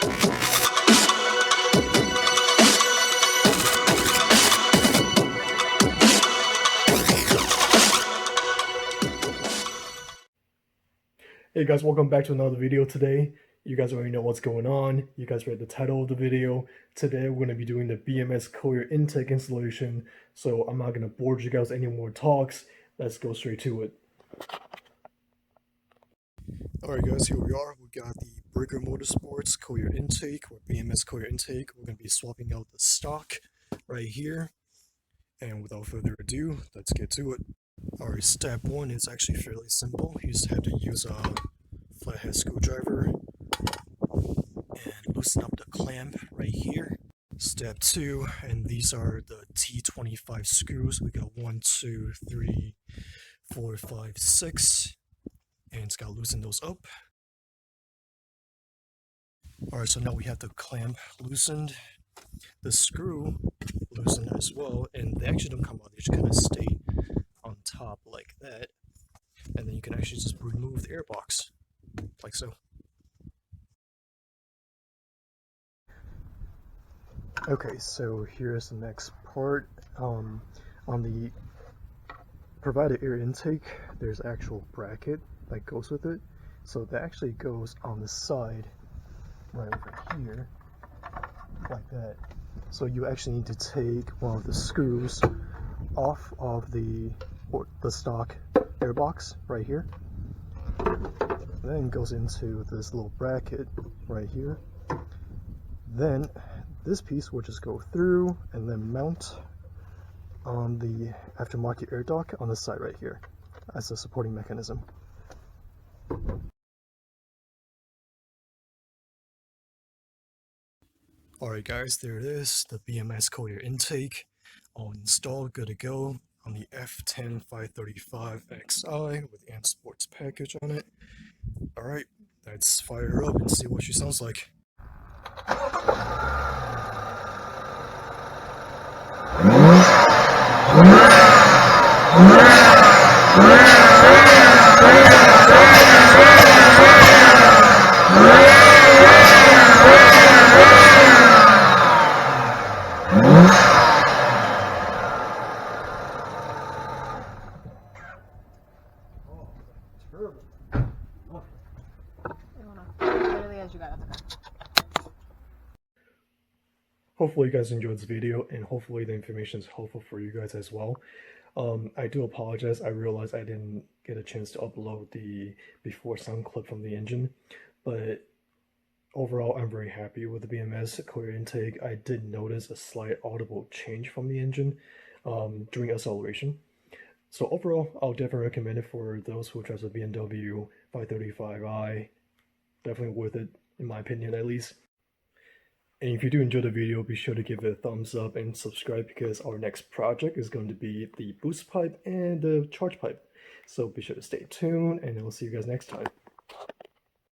Hey guys, welcome back to another video today. You guys already know what's going on. You guys read the title of the video. Today we're going to be doing the BMS courier intake installation, so I'm not going to bore you guys any more talks. Let's go straight to it. Alright guys, here we are. We got the Breaker Motorsports courier intake, or BMS courier intake. We're going to be swapping out the stock right here. And without further ado, let's get to it. Alright, step one is actually fairly simple. You just have to use a flathead screwdriver and loosen up the clamp right here. Step two, and these are the T25 screws. We got 1, 2, 3, 4, 5, 6, and it's got to loosen those up. Alright, so now we have the clamp loosened, the screw loosened as well, and they actually don't come out, they just kind of stay on top like that, and then you can actually just remove the airbox like so. Okay, so here's the next part. On the provided air intake, there's an actual bracket that goes with it, so that actually goes on the side right over here like that. So you actually need to take one of the screws off of the stock airbox right here. Then goes into this little bracket right here. Then this piece will just go through and then mount on the aftermarket air duct on the side right here as a supporting mechanism. Alright guys, there it is, the BMS courier intake, all installed, good to go on the F10535XI with the Sports package on it. Alright, let's fire her up and see what she sounds like. Hopefully you guys enjoyed this video, and hopefully the information is helpful for you guys as well. I do apologize. I realized I didn't get a chance to upload the before sound clip from the engine, but overall I'm very happy with the BMS courier intake. I did notice a slight audible change from the engine during acceleration. So overall, I'll definitely recommend it for those who drive the BMW 535i. Definitely worth it, in my opinion at least. And if you do enjoy the video, be sure to give it a thumbs up and subscribe, because our next project is going to be the boost pipe and the charge pipe. So be sure to stay tuned, and I'll see you guys next time.